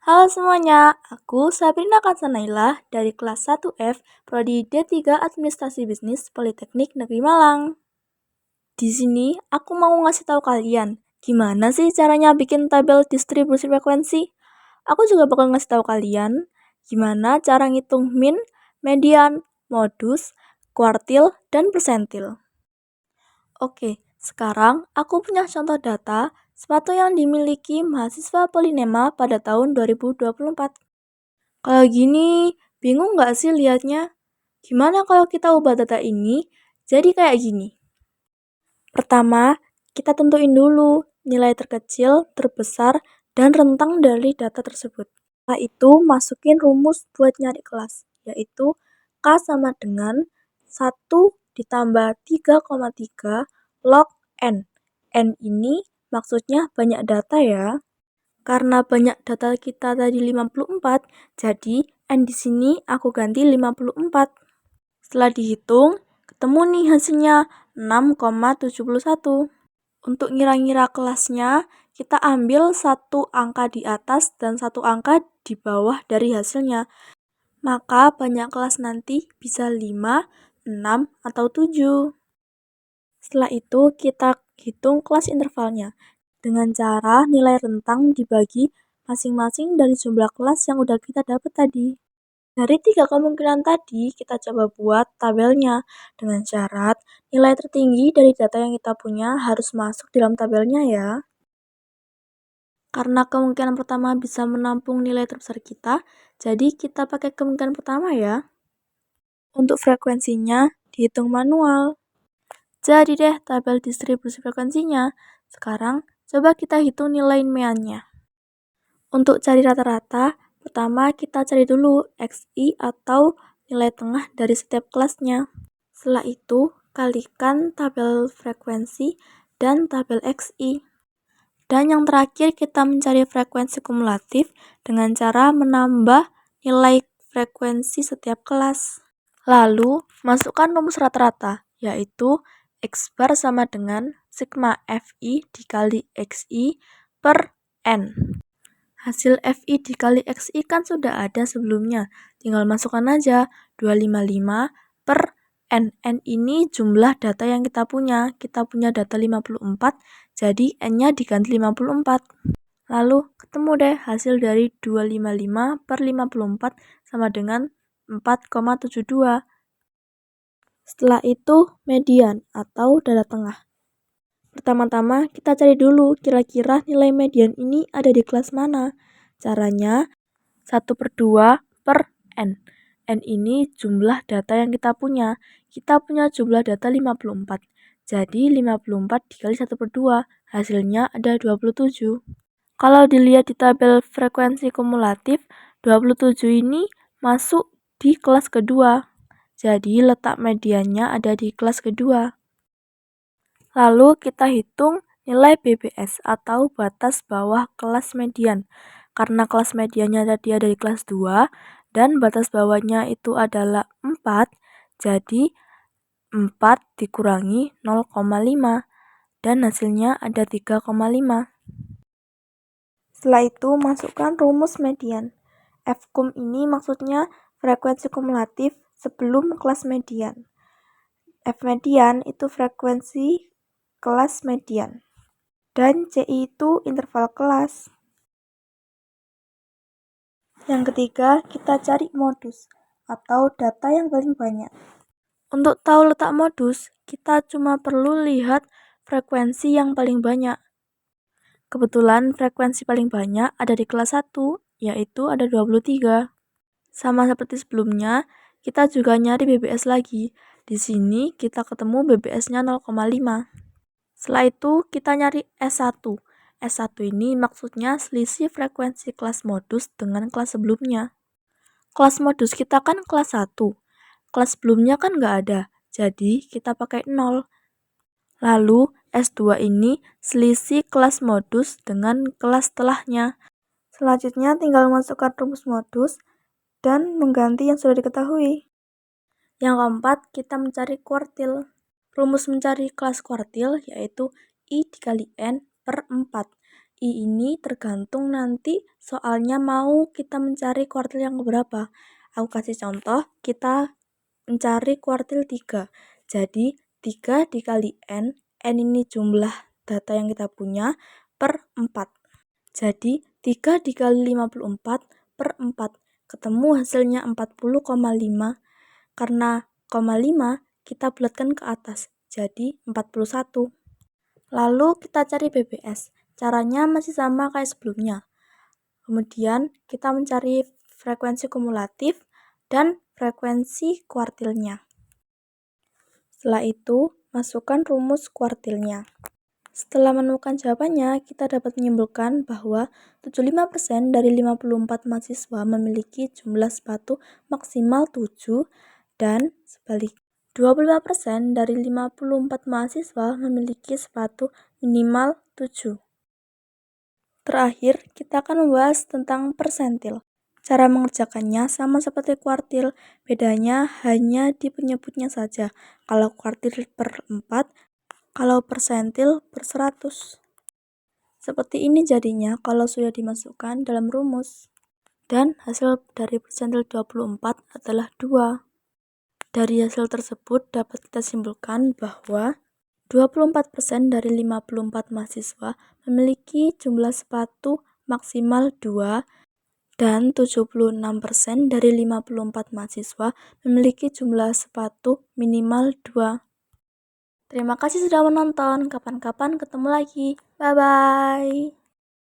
Halo semuanya, aku Sabrina Kansanaila dari kelas 1F Prodi D3 Administrasi Bisnis Politeknik Negeri Malang. Di sini aku mau ngasih tahu kalian, gimana sih caranya bikin tabel distribusi frekuensi? Aku juga bakal ngasih tahu kalian gimana cara ngitung min, median, modus, kuartil, dan persentil. Oke, sekarang aku punya contoh data sepatu yang dimiliki mahasiswa Polinema pada tahun 2024. Kalau gini, bingung nggak sih liatnya? Gimana kalau kita ubah data ini jadi kayak gini? Pertama, kita tentuin dulu nilai terkecil, terbesar, dan rentang dari data tersebut. Setelah itu, masukin rumus buat nyari kelas, yaitu K sama dengan 1 ditambah 3,3 log N. N ini maksudnya banyak data ya. Karena banyak data kita tadi 54, jadi N di sini aku ganti 54. Setelah dihitung, ketemu nih hasilnya 6,71. Untuk ngira-ngira kelasnya, kita ambil satu angka di atas dan satu angka di bawah dari hasilnya. Maka banyak kelas nanti bisa 5, 6, atau 7. Setelah itu kita hitung kelas intervalnya dengan cara nilai rentang dibagi masing-masing dari jumlah kelas yang udah kita dapat tadi. Dari 3 kemungkinan tadi, kita coba buat tabelnya dengan syarat nilai tertinggi dari data yang kita punya harus masuk dalam tabelnya ya. Karena kemungkinan pertama bisa menampung nilai terbesar kita, jadi kita pakai kemungkinan pertama ya. Untuk frekuensinya, dihitung manual. Jadi deh tabel distribusi frekuensinya. Sekarang, coba kita hitung nilai meannya. Untuk cari rata-rata, pertama kita cari dulu XI atau nilai tengah dari setiap kelasnya. Setelah itu, kalikan tabel frekuensi dan tabel XI. Dan yang terakhir kita mencari frekuensi kumulatif dengan cara menambah nilai frekuensi setiap kelas. Lalu, masukkan rumus rata-rata, yaitu X bar sama dengan sigma FI dikali XI per N. Hasil FI dikali XI kan sudah ada sebelumnya, tinggal masukkan aja 255 per N. N ini jumlah data yang kita punya data 54, jadi N-nya diganti 54. Lalu ketemu deh hasil dari 255 per 54 sama dengan 4,72. Setelah itu median atau data tengah. Pertama-tama kita cari dulu kira-kira nilai median ini ada di kelas mana. Caranya 1/2 per N. N ini jumlah data yang kita punya. Kita punya jumlah data 54. Jadi 54 dikali 1/2, hasilnya ada 27. Kalau dilihat di tabel frekuensi kumulatif, 27 ini masuk di kelas kedua. Jadi letak mediannya ada di kelas kedua. Lalu kita hitung nilai BBS atau batas bawah kelas median. Karena kelas mediannya tadi ada di kelas 2 dan batas bawahnya itu adalah 4, jadi 4 dikurangi 0,5 dan hasilnya ada 3,5. Setelah itu masukkan rumus median. Fkum ini maksudnya frekuensi kumulatif sebelum kelas median. F median itu frekuensi kelas median. Dan CI itu interval kelas. Yang ketiga, kita cari modus atau data yang paling banyak. Untuk tahu letak modus, kita cuma perlu lihat frekuensi yang paling banyak. Kebetulan frekuensi paling banyak ada di kelas 1, yaitu ada 23. Sama seperti sebelumnya, kita juga nyari BBS lagi. Di sini kita ketemu BBS-nya 0,5. Setelah itu kita nyari S1. S1 ini maksudnya selisih frekuensi kelas modus dengan kelas sebelumnya. Kelas modus kita kan kelas 1. Kelas sebelumnya kan nggak ada, jadi kita pakai 0. Lalu S2 ini selisih kelas modus dengan kelas setelahnya. Selanjutnya tinggal masukkan rumus modus dan mengganti yang sudah diketahui. Yang keempat, kita mencari kuartil. Rumus mencari kelas kuartil yaitu I dikali N per 4. I ini tergantung nanti soalnya mau kita mencari kuartil yang berapa. Aku kasih contoh, kita mencari kuartil 3. Jadi 3 dikali N ini jumlah data yang kita punya, per 4. Jadi 3 dikali 54 per 4. Ketemu hasilnya 40,5. Karena 0,5 kita bulatkan ke atas, jadi 41. Lalu kita cari BBS. Caranya masih sama kayak sebelumnya. Kemudian kita mencari frekuensi kumulatif dan frekuensi kuartilnya. Setelah itu, masukkan rumus kuartilnya. Setelah menemukan jawabannya, kita dapat menyimpulkan bahwa 75% dari 54 mahasiswa memiliki jumlah sepatu maksimal 7 dan sebaliknya. 25% dari 54 mahasiswa memiliki sepatu minimal 7. Terakhir, kita akan membahas tentang persentil. Cara mengerjakannya sama seperti kuartil, bedanya hanya di penyebutnya saja. Kalau kuartil per 4, kalau persentil per 100. Seperti ini jadinya kalau sudah dimasukkan dalam rumus. Dan hasil dari persentil 24 adalah 2. Dari hasil tersebut dapat kita simpulkan bahwa 24% dari 54 mahasiswa memiliki jumlah sepatu maksimal 2 dan 76% dari 54 mahasiswa memiliki jumlah sepatu minimal 2. Terima kasih sudah menonton. Kapan-kapan ketemu lagi. Bye-bye.